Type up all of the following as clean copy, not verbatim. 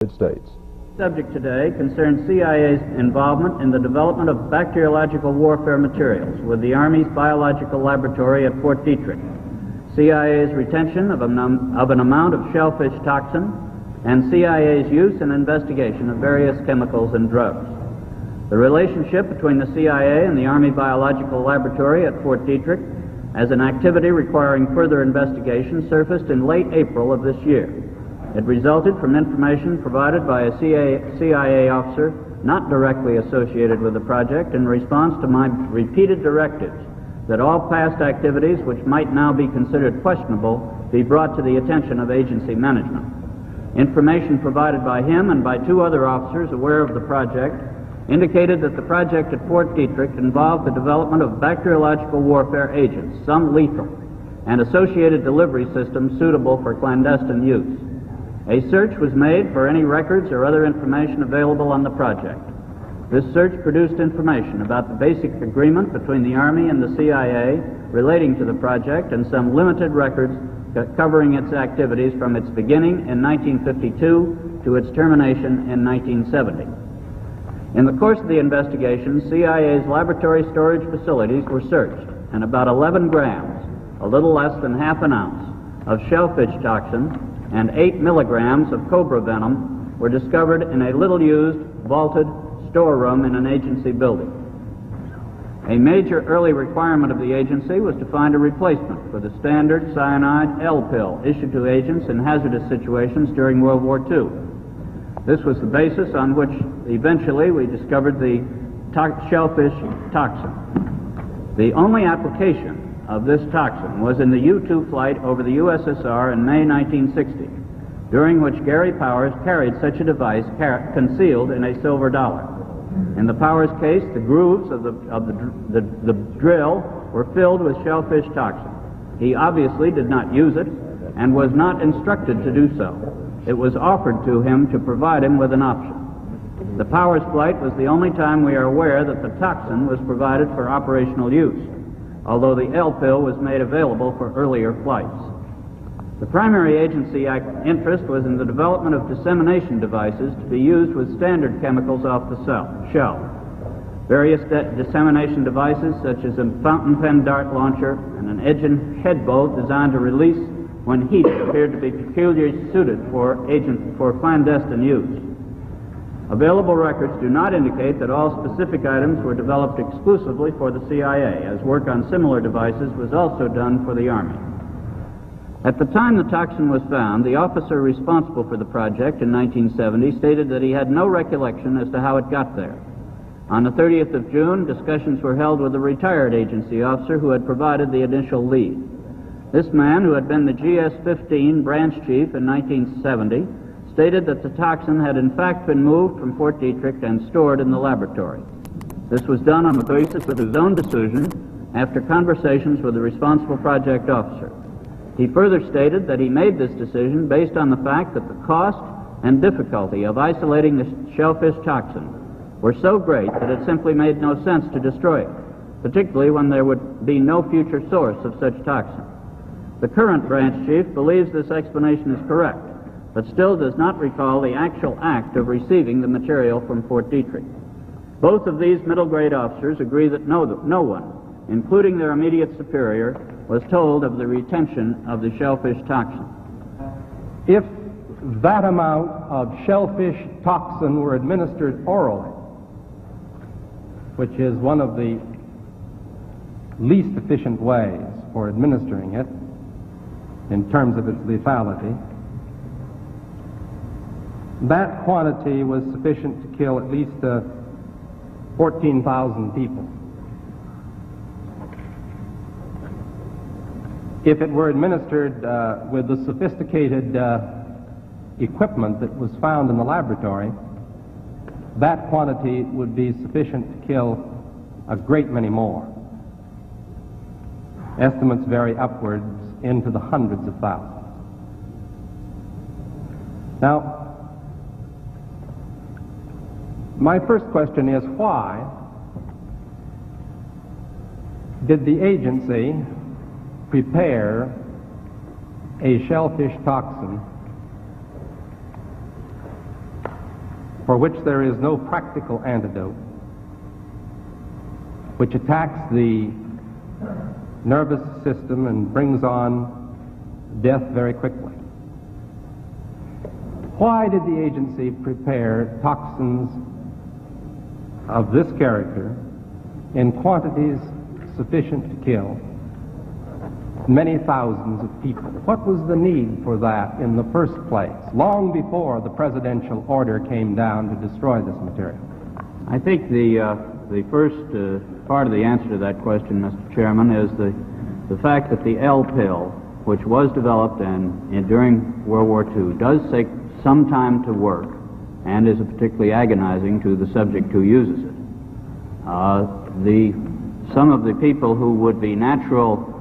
United States. The subject today concerns CIA's involvement in the development of bacteriological warfare materials with the Army's biological laboratory at Fort Detrick, CIA's retention of an amount of shellfish toxin, and CIA's use and investigation of various chemicals and drugs. The relationship between the CIA and the Army Biological Laboratory at Fort Detrick as an activity requiring further investigation surfaced in late April of this year. It resulted from information provided by a CIA officer not directly associated with the project in response to my repeated directives that all past activities which might now be considered questionable be brought to the attention of agency management. Information provided by him and by two other officers aware of the project indicated that the project at Fort Detrick involved the development of bacteriological warfare agents, some lethal, and associated delivery systems suitable for clandestine use. A search was made for any records or other information available on the project. This search produced information about the basic agreement between the Army and the CIA relating to the project and some limited records covering its activities from its beginning in 1952 to its termination in 1970. In the course of the investigation, CIA's laboratory storage facilities were searched, and about 11 grams, a little less than half an ounce, of shellfish toxin and 8 milligrams of cobra venom were discovered in a little-used, vaulted storeroom in an agency building. A major early requirement of the agency was to find a replacement for the standard cyanide L pill issued to agents in hazardous situations during World War II. This was the basis on which eventually we discovered the shellfish toxin. The only application of this toxin was in the U-2 flight over the USSR in May 1960, during which Gary Powers carried such a device concealed in a silver dollar. In the Powers case, the grooves of the drill were filled with shellfish toxin. He obviously did not use it and was not instructed to do so. It was offered to him to provide him with an option. The Powers flight was the only time we are aware that the toxin was provided for operational use, although the L pill was made available for earlier flights. The primary agency interest was in the development of dissemination devices to be used with standard chemicals off the shelf. Various dissemination devices, such as a fountain pen dart launcher and an engine head bolt designed to release when heated, appeared to be peculiarly suited for clandestine use. Available records do not indicate that all specific items were developed exclusively for the CIA, as work on similar devices was also done for the Army. At the time the toxin was found, the officer responsible for the project in 1970 stated that he had no recollection as to how it got there. On the 30th of June, discussions were held with a retired agency officer who had provided the initial lead. This man, who had been the GS-15 branch chief in 1970, stated that the toxin had in fact been moved from Fort Detrick and stored in the laboratory. This was done on the basis of his own decision after conversations with the responsible project officer. He further stated that he made this decision based on the fact that the cost and difficulty of isolating the shellfish toxin were so great that it simply made no sense to destroy it, particularly when there would be no future source of such toxin. The current branch chief believes this explanation is correct, but still does not recall the actual act of receiving the material from Fort Detrick. Both of these middle-grade officers agree that no one, including their immediate superior, was told of the retention of the shellfish toxin. If that amount of shellfish toxin were administered orally, which is one of the least efficient ways for administering it in terms of its lethality, that quantity was sufficient to kill at least 14,000 people. If it were administered with the sophisticated equipment that was found in the laboratory, that quantity would be sufficient to kill a great many more. Estimates vary upwards into the hundreds of thousands. Now, my first question is, why did the agency prepare a shellfish toxin for which there is no practical antidote, which attacks the nervous system and brings on death very quickly. Why did the agency prepare toxins of this character in quantities sufficient to kill many thousands of people? What was the need for that in the first place, long before the presidential order came down to destroy this material? I think the first part of the answer to that question, Mr. Chairman, is the fact that the L pill, which was developed during World War II, does take some time to work and is particularly agonizing to the subject who uses it. Some of the people who would be natural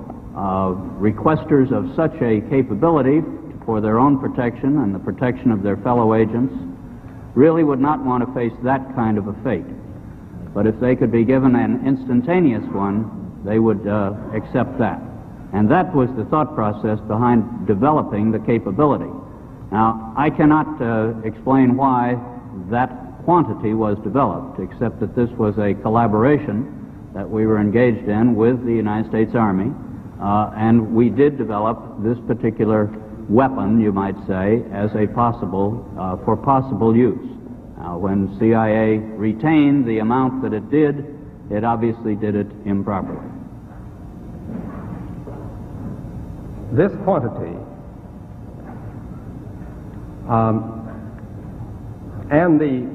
requesters of such a capability for their own protection and the protection of their fellow agents really would not want to face that kind of a fate. But if they could be given an instantaneous one, they would accept that. And that was the thought process behind developing the capability. Now, I cannot explain why that quantity was developed, except that this was a collaboration that we were engaged in with the United States Army, and we did develop this particular weapon, you might say, as a for possible use. When CIA retained the amount that it did, it obviously did it improperly. This quantity and the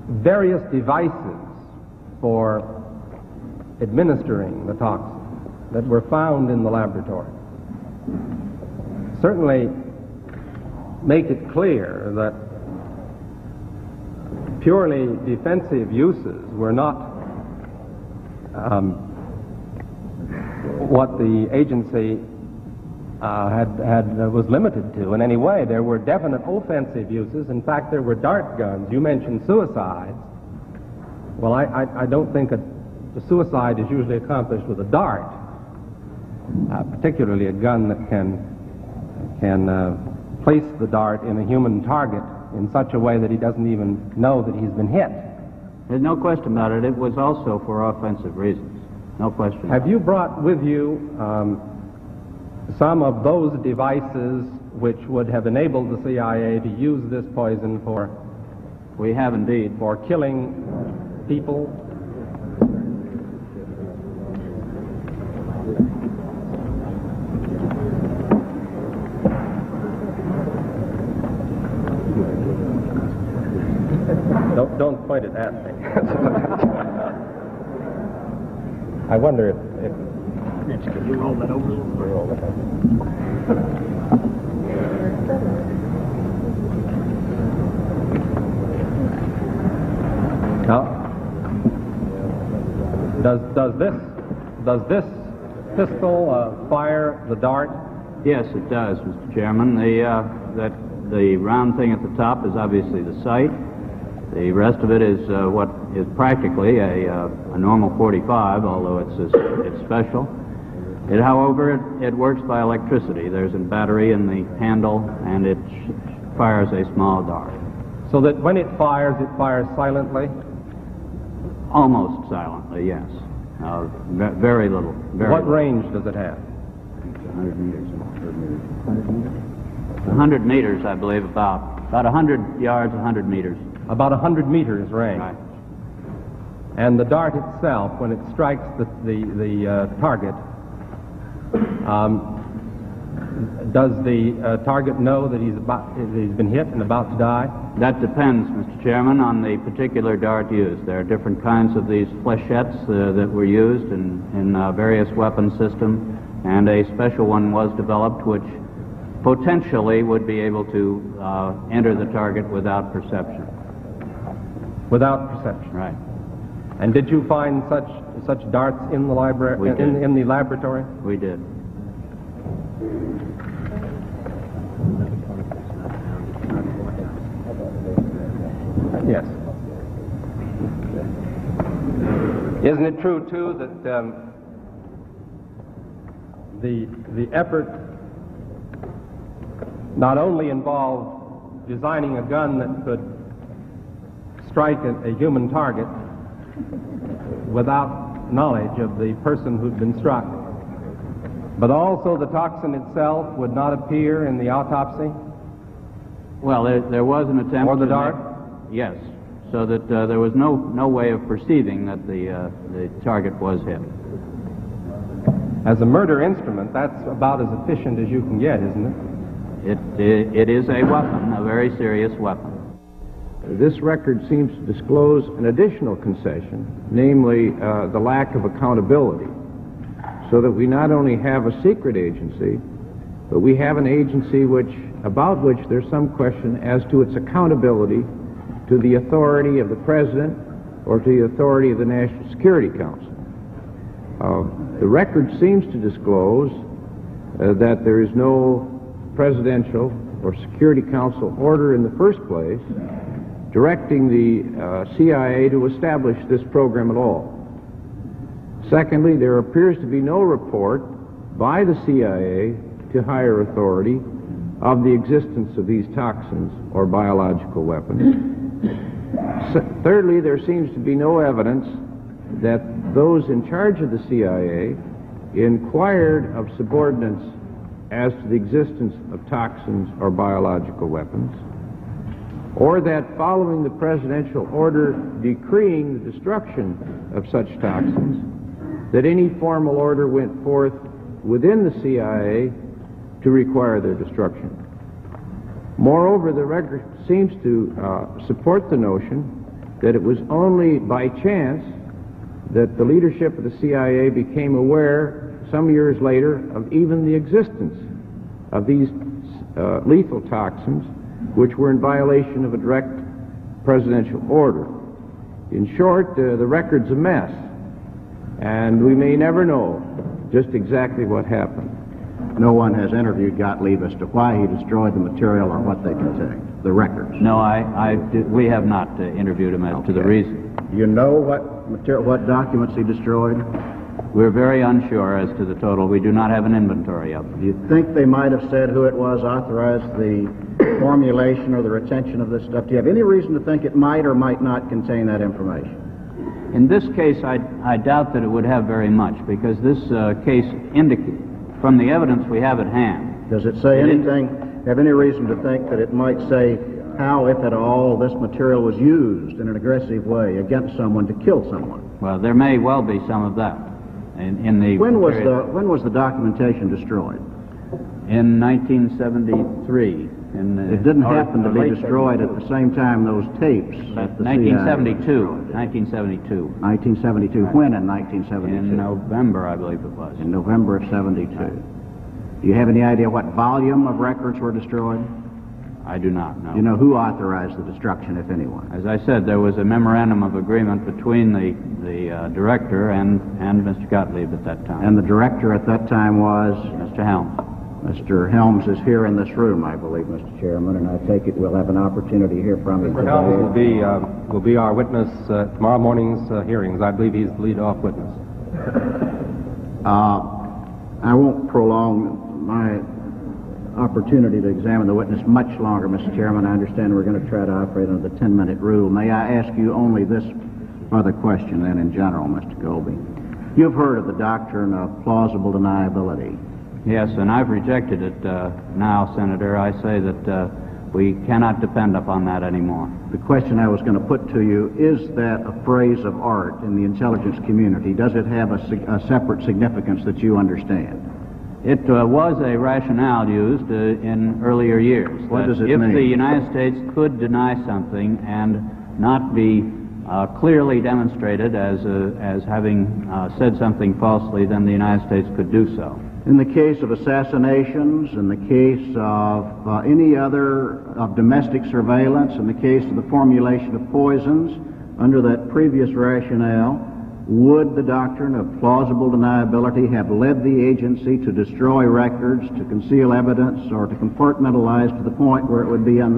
various devices for administering the toxin that were found in the laboratory certainly make it clear that purely defensive uses were not what the agency was limited to in any way. There were definite offensive uses. In fact, there were dart guns. You mentioned suicides. Well, I don't think a suicide is usually accomplished with a dart, particularly a gun that can place the dart in a human target in such a way that he doesn't even know that he's been hit. There's no question about it. It was also for offensive reasons. No question. Have you brought with you some of those devices which would have enabled the CIA to use this poison for? We have indeed. For killing people? Don't point it at me. I wonder if you roll that over. Roll it over. Now, does this pistol fire the dart? Yes, it does, Mr. Chairman. The round thing at the top is obviously the sight. The rest of it is what is practically a normal 45, although it's special. However, it works by electricity. There's a battery in the handle, and it fires a small dart. So that when it fires silently? Almost silently, yes. Very little. What range does it have? 100 meters. 100 meters, I believe, about 100 yards, 100 meters. About 100 meters range. Right. And the dart itself, when it strikes the target, does the target know that he's been hit and about to die? That depends, Mr. Chairman, on the particular dart used. There are different kinds of these flechettes that were used in various weapon systems, and a special one was developed which potentially would be able to enter the target without perception. Without perception. Right. And did you find such darts in the library? We did. In the laboratory? We did. Yes. Isn't it true too that the effort not only involved designing a gun that could strike a human target without knowledge of the person who'd been struck. But also the toxin itself would not appear in the autopsy? Well, there was an attempt. Or the dart? Yes, so that there was no way of perceiving that the target was hit. As a murder instrument, that's about as efficient as you can get, isn't it? It is a weapon, a very serious weapon. This record seems to disclose an additional concession, namely the lack of accountability, so that we not only have a secret agency, but we have an agency about which there's some question as to its accountability to the authority of the President or to the authority of the National Security Council. The record seems to disclose that there is no presidential or Security Council order in the first place directing the CIA to establish this program at all. Secondly, there appears to be no report by the CIA to higher authority of the existence of these toxins or biological weapons. Thirdly, there seems to be no evidence that those in charge of the CIA inquired of subordinates as to the existence of toxins or biological weapons, or that following the presidential order decreeing the destruction of such toxins, that any formal order went forth within the CIA to require their destruction. Moreover, the record seems to support the notion that it was only by chance that the leadership of the CIA became aware some years later of even the existence of these lethal toxins, which were in violation of a direct presidential order. In short, the record's a mess, and we may never know just exactly what happened. No one has interviewed Gottlieb as to why he destroyed the material or what they contained, the records. No, we have not interviewed him as to the reason. You know what documents he destroyed? We're very unsure as to the total. We do not have an inventory of them. Do you think they might have said who it was authorized the formulation or the retention of this stuff? Do you have any reason to think it might or might not contain that information? In this case, I doubt that it would have very much, because this case indicates, from the evidence we have at hand... Does it say anything, have any reason to think that it might say how, if at all, this material was used in an aggressive way against someone to kill someone? Well, there may well be some of that. When was the documentation destroyed? In 1973. It didn't happen to be destroyed at the same time those tapes. 1972. 1972. 1972. When in 1972? In November, I believe it was. In November of 72. Do you have any idea what volume of records were destroyed? I do not know. Do you know who authorized the destruction, if anyone? As I said, there was a memorandum of agreement between the director and Mr. Gottlieb at that time. And the director at that time was? Mr. Helms. Mr. Helms is here in this room, I believe, Mr. Chairman, and I take it we'll have an opportunity to hear from him Mr. Helms will be our witness tomorrow morning's hearings. I believe he's the lead-off witness. I won't prolong my opportunity to examine the witness much longer, Mr. Chairman. I understand we're going to try to operate under the 10-minute rule. May I ask you only this other question then in general, Mr. Colby? You've heard of the doctrine of plausible deniability. Yes, and I've rejected it now, Senator. I say that we cannot depend upon that anymore. The question I was going to put to you, is that a phrase of art in the intelligence community? Does it have a separate significance that you understand? It was a rationale used in earlier years. What does it mean? If the United States could deny something and not be clearly demonstrated as having said something falsely, then the United States could do so. In the case of assassinations, in the case of any other of domestic surveillance, in the case of the formulation of poisons, under that previous rationale, would the doctrine of plausible deniability have led the agency to destroy records, to conceal evidence, or to compartmentalize to the point where it would be a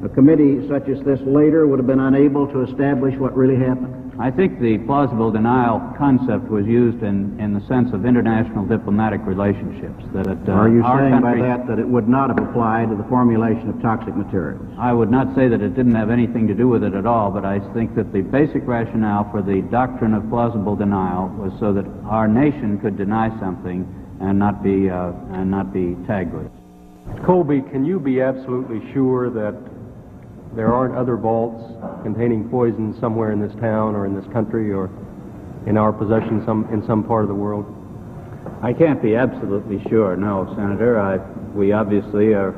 committee such as this later would have been unable to establish what really happened? I think the plausible denial concept was used in the sense of international diplomatic relationships. That Are you our saying country, by that it would not have applied to the formulation of toxic materials? I would not say that it didn't have anything to do with it at all, but I think that the basic rationale for the doctrine of plausible denial was so that our nation could deny something and not be tagged with it. Colby, can you be absolutely sure that there aren't other vaults containing poison somewhere in this town or in this country or in our possession in some part of the world? I can't be absolutely sure, no, Senator. We obviously are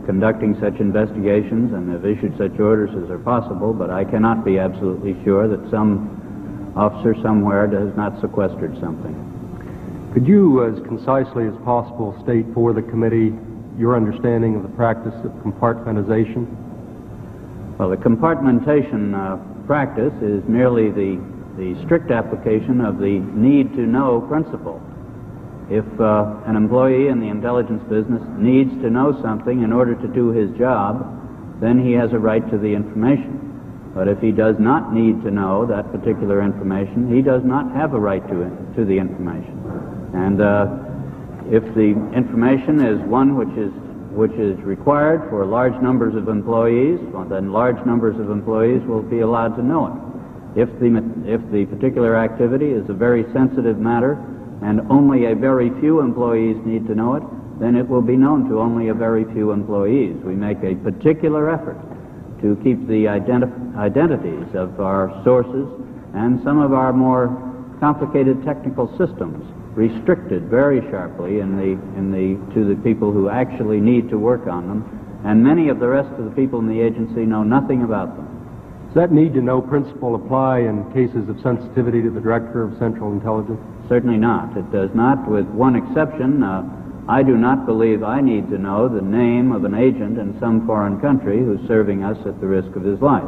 conducting such investigations and have issued such orders as are possible, but I cannot be absolutely sure that some officer somewhere has not sequestered something. Could you, as concisely as possible, state for the committee your understanding of the practice of compartmentalization? Well, the compartmentation practice is merely the strict application of the need-to-know principle. If an employee in the intelligence business needs to know something in order to do his job, then he has a right to the information. But if he does not need to know that particular information, he does not have a right to the information. And if the information is one which is required for large numbers of employees, well, then large numbers of employees will be allowed to know it. If the particular activity is a very sensitive matter and only a very few employees need to know it, then it will be known to only a very few employees. We make a particular effort to keep the identities of our sources and some of our more complicated technical systems restricted very sharply to the people who actually need to work on them, and many of the rest of the people in the agency know nothing about them. Does that need-to-know principle apply in cases of sensitivity to the Director of Central Intelligence? Certainly not. It does not, with one exception. I do not believe I need to know the name of an agent in some foreign country who's serving us at the risk of his life.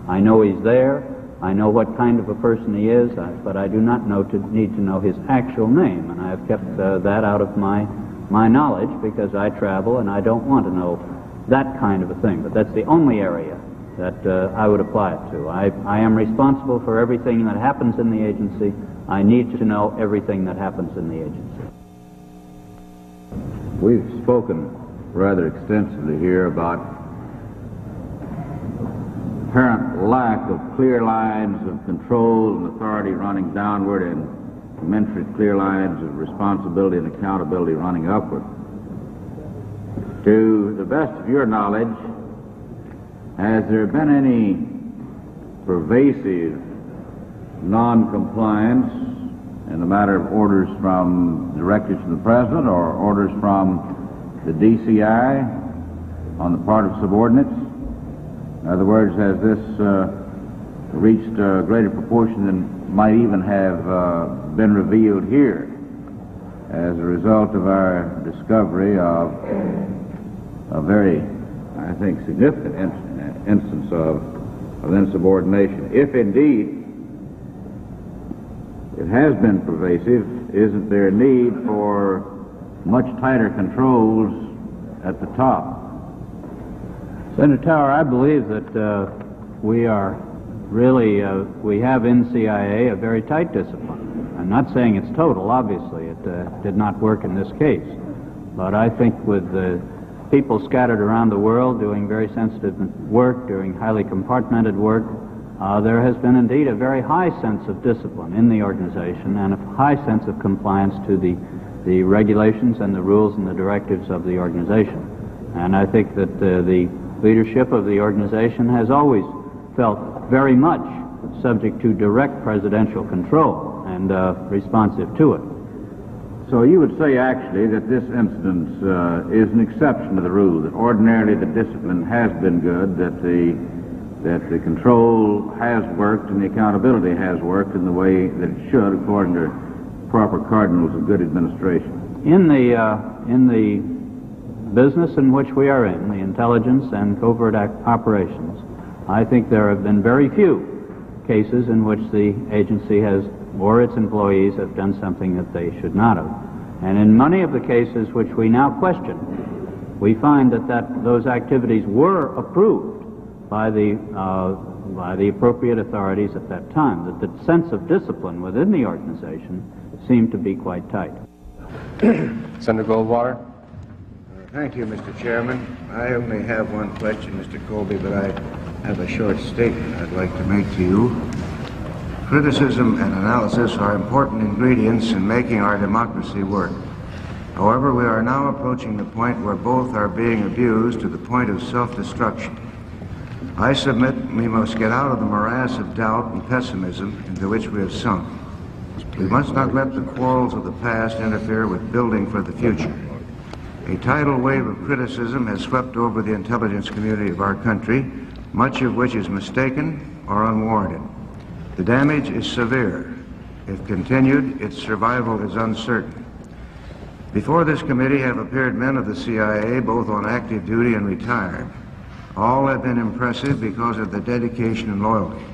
I know he's there. I know what kind of a person he is, but I do not need to know his actual name, and I have kept that out of my knowledge because I travel and I don't want to know that kind of a thing. But that's the only area that I would apply it to. I am responsible for everything that happens in the agency. I need to know everything that happens in the agency. We've spoken rather extensively here about apparent lack of clear lines of control and authority running downward and commensurate clear lines of responsibility and accountability running upward. To the best of your knowledge, has there been any pervasive non-compliance in the matter of orders from directives from the President or orders from the DCI on the part of subordinates? In other words, has this reached a greater proportion than might even have been revealed here as a result of our discovery of a very, I think, significant instance of insubordination? If indeed it has been pervasive, isn't there a need for much tighter controls at the top? Senator Tower, I believe that we have in CIA a very tight discipline. I'm not saying it's total, obviously. It did not work in this case. But I think with the people scattered around the world doing very sensitive work, doing highly compartmented work, there has been indeed a very high sense of discipline in the organization and a high sense of compliance to the regulations and the rules and the directives of the organization. And I think that the leadership of the organization has always felt very much subject to direct presidential control and responsive to it. So you would say actually that this instance is an exception to the rule, that ordinarily the discipline has been good, that the control has worked and the accountability has worked in the way that it should according to proper cardinals of good administration. In the business in which we are in, the intelligence and covert operations, I think there have been very few cases in which the agency has, or its employees have done something that they should not have. And in many of the cases which we now question, we find that those activities were approved by the appropriate authorities at that time, that the sense of discipline within the organization seemed to be quite tight. Senator Goldwater. Thank you, Mr. Chairman. I only have one question, Mr. Colby, but I have a short statement I'd like to make to you. Criticism and analysis are important ingredients in making our democracy work. However, we are now approaching the point where both are being abused to the point of self-destruction. I submit we must get out of the morass of doubt and pessimism into which we have sunk. We must not let the quarrels of the past interfere with building for the future. A tidal wave of criticism has swept over the intelligence community of our country, much of which is mistaken or unwarranted. The damage is severe. If continued, its survival is uncertain. Before this committee have appeared men of the CIA, both on active duty and retired. All have been impressive because of the dedication and loyalty.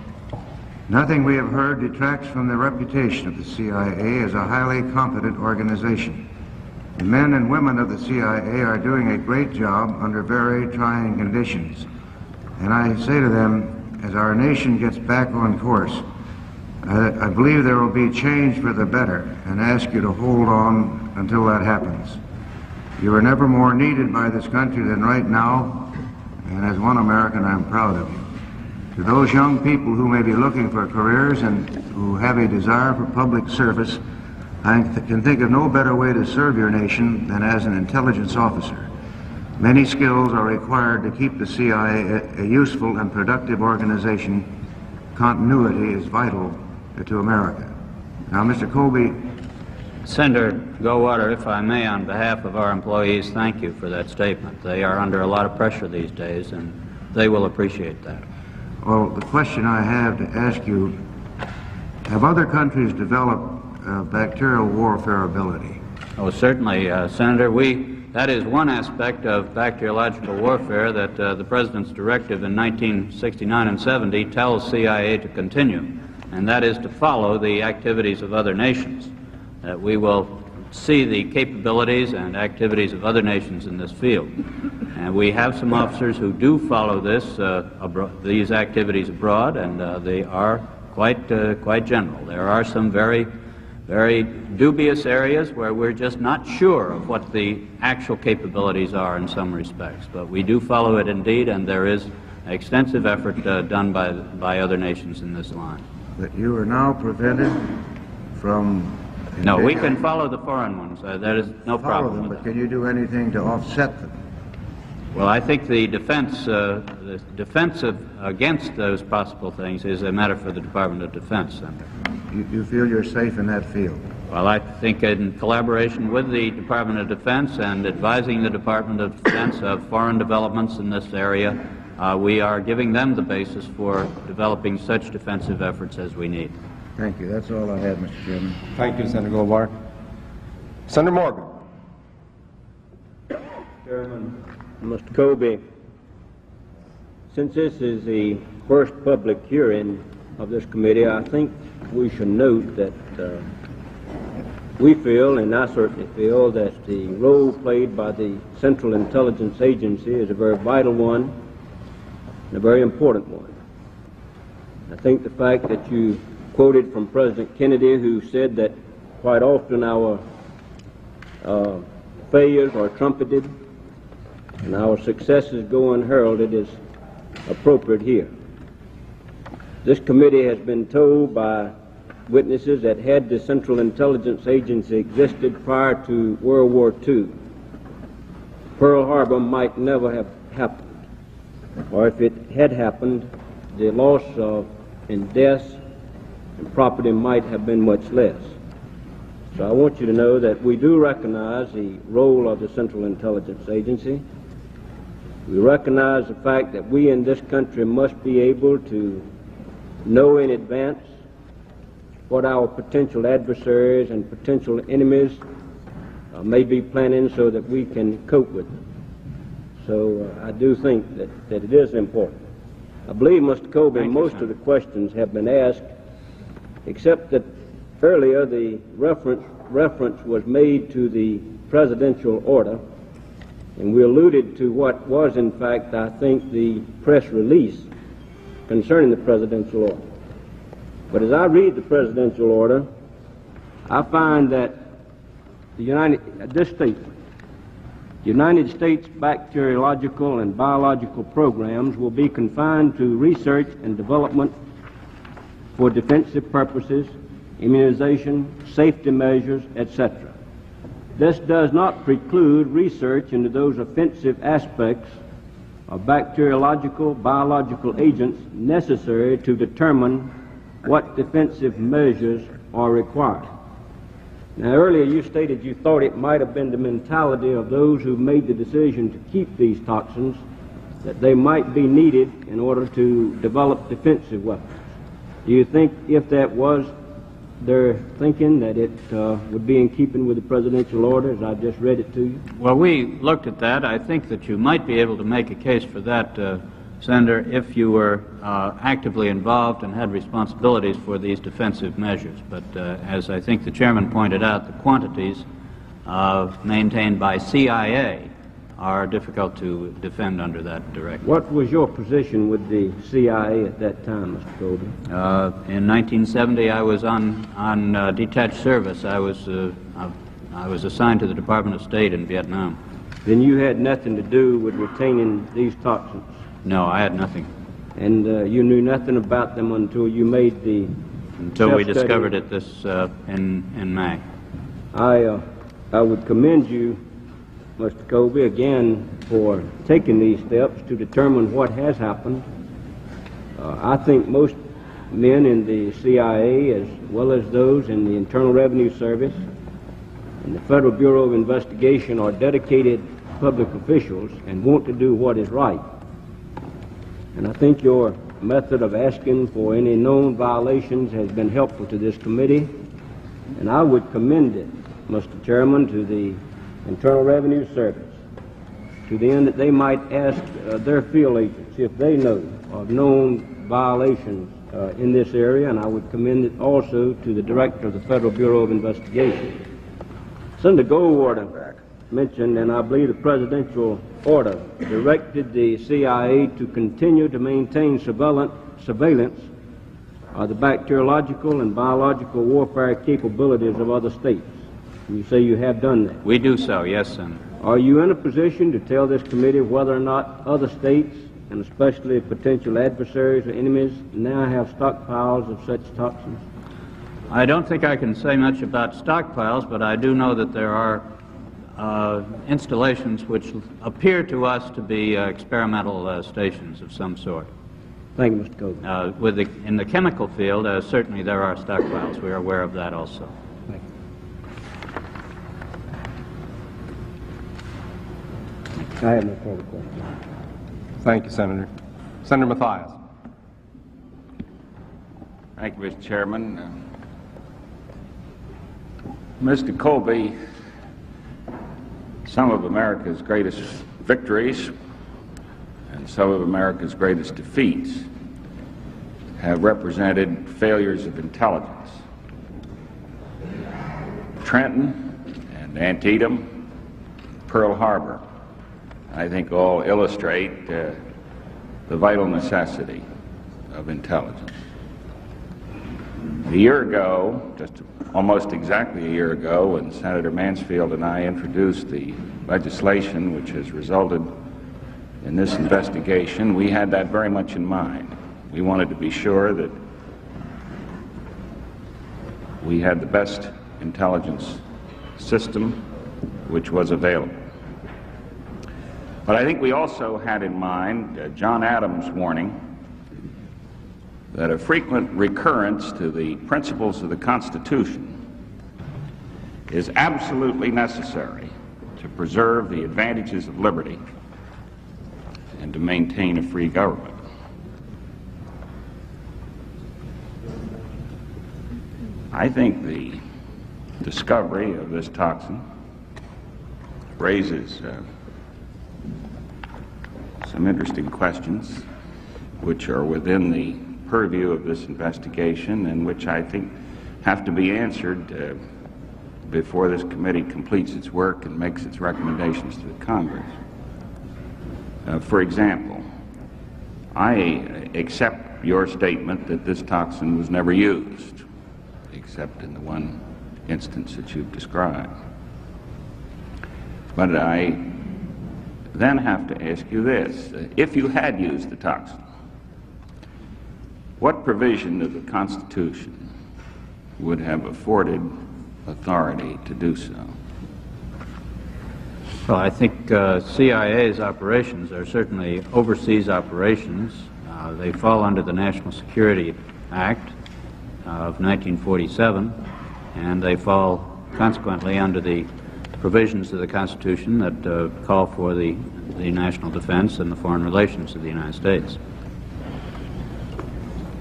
Nothing we have heard detracts from the reputation of the CIA as a highly competent organization. The men and women of the CIA are doing a great job under very trying conditions. And I say to them, as our nation gets back on course, I believe there will be change for the better, and ask you to hold on until that happens. You are never more needed by this country than right now, and as one American, I'm proud of you. To those young people who may be looking for careers and who have a desire for public service, I can think of no better way to serve your nation than as an intelligence officer. Many skills are required to keep the CIA a useful and productive organization. Continuity is vital to America. Now, Mr. Colby. Senator Goldwater, if I may, on behalf of our employees, thank you for that statement. They are under a lot of pressure these days, and they will appreciate that. Well, the question I have to ask you, have other countries developed bacterial warfare ability? Oh, certainly, Senator. That is one aspect of bacteriological warfare that the President's directive in 1969 and 70 tells CIA to continue, and that is to follow the activities of other nations. That we will see the capabilities and activities of other nations in this field. And we have some officers who do follow these activities abroad, and they are quite general. There are some very dubious areas where we're just not sure of what the actual capabilities are in some respects. But we do follow it indeed, and there is extensive effort done by other nations in this line. But you are now prevented from... No, we can follow the foreign ones. There is no problem with that. But can you do anything to offset them? Well, I think the defense against those possible things is a matter for the Department of Defense, Senator. You feel you're safe in that field? Well, I think in collaboration with the Department of Defense and advising the Department of Defense of foreign developments in this area, we are giving them the basis for developing such defensive efforts as we need. Thank you. That's all I have, Mr. Chairman. Thank you, Senator Goldwater. Senator Morgan. Chairman, Mr. Colby, since this is the first public hearing of this committee, I think we should note that we feel, and I certainly feel, that the role played by the Central Intelligence Agency is a very vital one and a very important one. I think the fact that you quoted from President Kennedy, who said that quite often our failures are trumpeted and our successes go unheralded, is appropriate here. This committee has been told by witnesses that had the Central Intelligence Agency existed prior to World War II, Pearl Harbor might never have happened, or if it had happened, the loss of and deaths and property might have been much less. So I want you to know that we do recognize the role of the Central Intelligence Agency. We recognize the fact that we in this country must be able to know in advance what our potential adversaries and potential enemies may be planning so that we can cope with them. So I do think that it is important. I believe, Mr. Colby, most of the questions have been asked, except that earlier the reference was made to the presidential order, And we alluded to what was, in fact, I think, the press release concerning the presidential order. But as I read the presidential order, I find that this statement, the United States bacteriological and biological programs will be confined to research and development for defensive purposes, immunization, safety measures, etc. This does not preclude research into those offensive aspects of bacteriological, biological agents necessary to determine what defensive measures are required. Now, earlier you stated you thought it might have been the mentality of those who made the decision to keep these toxins, that they might be needed in order to develop defensive weapons. Do you think, if that was their thinking, that it would be in keeping with the presidential order as I just read it to you? Well, we looked at that. I think that you might be able to make a case for that, Senator, if you were actively involved and had responsibilities for these defensive measures. But as I think the chairman pointed out, the quantities maintained by CIA are difficult to defend under that directive. What was your position with the CIA at that time, Mr. Colby? In 1970, I was on detached service. I was assigned to the Department of State in Vietnam. Then you had nothing to do with retaining these toxins? No, I had nothing. And you knew nothing about them until you made the Until we discovered it this in May. I would commend you, Mr. Colby, again for taking these steps to determine what has happened. I think most men in the CIA, as well as those in the Internal Revenue Service and the Federal Bureau of Investigation, are dedicated public officials and want to do what is right. And I think your method of asking for any known violations has been helpful to this committee, and I would commend it, Mr. Chairman, to the Internal Revenue Service, to the end that they might ask their field agents if they know of known violations in this area, and I would commend it also to the Director of the Federal Bureau of Investigation. Senator Goldwater mentioned, and I believe the presidential order directed the CIA to continue to maintain surveillance of the bacteriological and biological warfare capabilities of other states. You say you have done that. We do so, yes, Senator. Are you in a position to tell this committee whether or not other states, and especially potential adversaries or enemies, now have stockpiles of such toxins? I don't think I can say much about stockpiles, but I do know that there are installations which appear to us to be experimental stations of some sort. Thank you, Mr. Colby. In the chemical field, certainly there are stockpiles. We are aware of that also. Thank you. I have no further questions. Thank you, Senator. Senator Mathias. Thank you, Mr. Chairman. Mr. Colby, some of America's greatest victories and some of America's greatest defeats have represented failures of intelligence. Trenton and Antietam, Pearl Harbor, I think all illustrate the vital necessity of intelligence. A year ago, just almost exactly a year ago, when Senator Mansfield and I introduced the legislation which has resulted in this investigation, we had that very much in mind. We wanted to be sure that we had the best intelligence system which was available. But I think we also had in mind John Adams' warning that a frequent recurrence to the principles of the Constitution is absolutely necessary to preserve the advantages of liberty and to maintain a free government. I think the discovery of this toxin raises some interesting questions which are within the purview of this investigation and which I think have to be answered before this committee completes its work and makes its recommendations to the Congress. For example, I accept your statement that this toxin was never used, except in the one instance that you've described. But I then have to ask you this. If you had used the toxin, what provision of the Constitution would have afforded authority to do so? Well, I think CIA's operations are certainly overseas operations. They fall under the National Security Act of 1947, and they fall consequently under the provisions of the Constitution that call for the national defense and the foreign relations of the United States.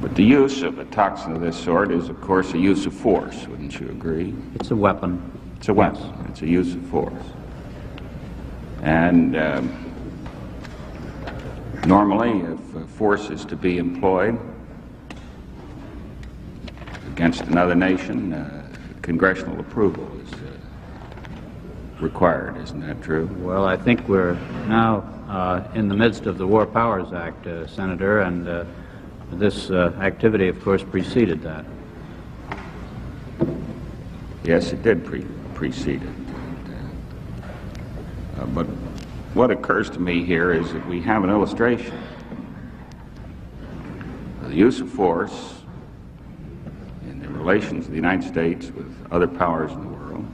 But the use of a toxin of this sort is, of course, a use of force, wouldn't you agree? It's a weapon. It's a weapon. Yes. It's a use of force. And normally, if force is to be employed against another nation, congressional approval is required. Isn't that true? Well, I think we're now in the midst of the War Powers Act, Senator, and this activity, of course, preceded that. Yes, it did precede it. But what occurs to me here is that we have an illustration of the use of force in the relations of the United States with other powers in the world,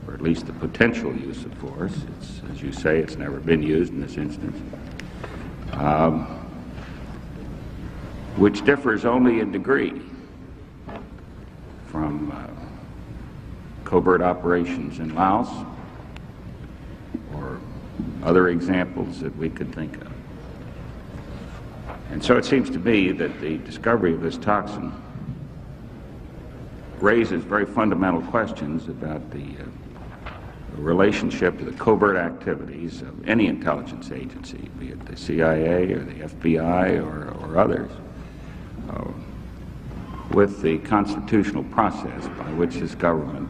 or at least the potential use of force. It's, as you say, it's never been used in this instance, which differs only in degree from covert operations in Laos or other examples that we could think of. And so it seems to me that the discovery of this toxin raises very fundamental questions about the relationship to the covert activities of any intelligence agency, be it the CIA or the FBI or others, with the constitutional process by which this government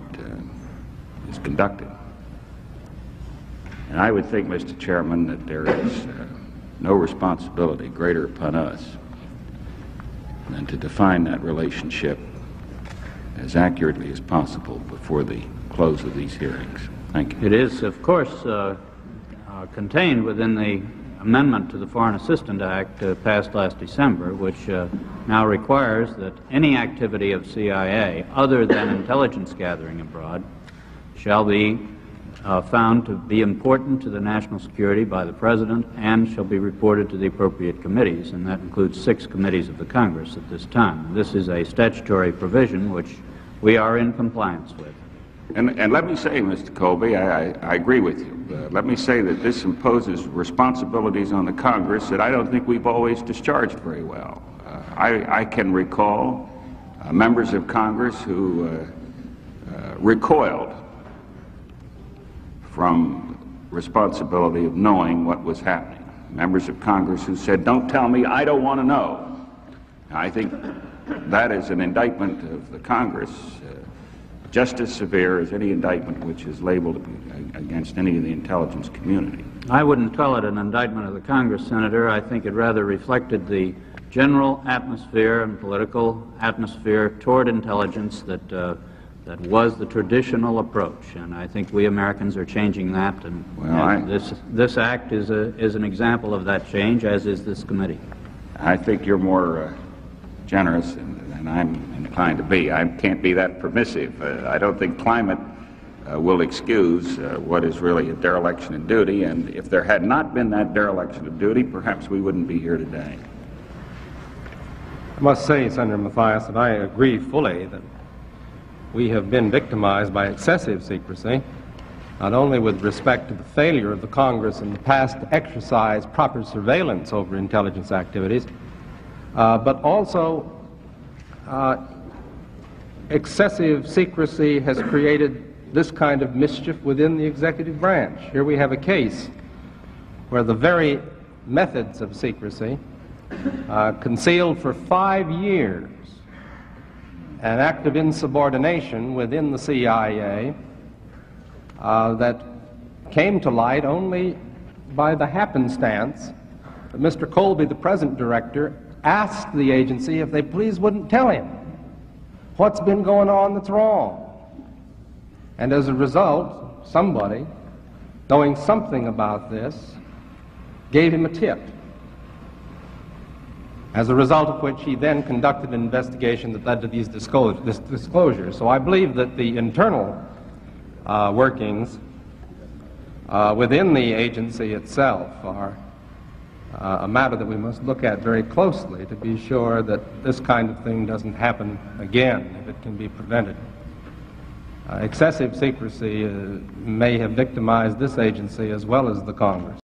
is conducted. And I would think, Mr. Chairman, that there is no responsibility greater upon us than to define that relationship as accurately as possible before the close of these hearings. Thank you. It is, of course, contained within the amendment to the Foreign Assistant Act passed last December, which now requires that any activity of CIA other than intelligence gathering abroad shall be found to be important to the national security by the President and shall be reported to the appropriate committees, and that includes 6 committees of the Congress at this time. This is a statutory provision which we are in compliance with. And let me say, Mr. Colby, I agree with you. Let me say that this imposes responsibilities on the Congress that I don't think we've always discharged very well. I can recall members of Congress who recoiled from responsibility of knowing what was happening. Members of Congress who said, "Don't tell me, I don't want to know." I think that is an indictment of the Congress, just as severe as any indictment which is labeled against any of the intelligence community. I wouldn't call it an indictment of the Congress, Senator. I think it rather reflected the general atmosphere and political atmosphere toward intelligence that was the traditional approach, and I think we Americans are changing that, and this act is an example of that change, as is this committee. I think you're more generous than I'm inclined to be. I can't be that permissive. I don't think climate will excuse what is really a dereliction of duty, and if there had not been that dereliction of duty, perhaps we wouldn't be here today. I must say, Senator Mathias, that I agree fully that we have been victimized by excessive secrecy, not only with respect to the failure of the Congress in the past to exercise proper surveillance over intelligence activities, but also excessive secrecy has created this kind of mischief within the executive branch. Here we have a case where the very methods of secrecy concealed for 5 years an act of insubordination within the CIA that came to light only by the happenstance that Mr. Colby, the present director, asked the agency if they please wouldn't tell him what's been going on that's wrong. And as a result, somebody, knowing something about this, gave him a tip, as a result of which he then conducted an investigation that led to these disclosures. So I believe that the internal workings within the agency itself are a matter that we must look at very closely to be sure that this kind of thing doesn't happen again, if it can be prevented. Excessive secrecy may have victimized this agency as well as the Congress.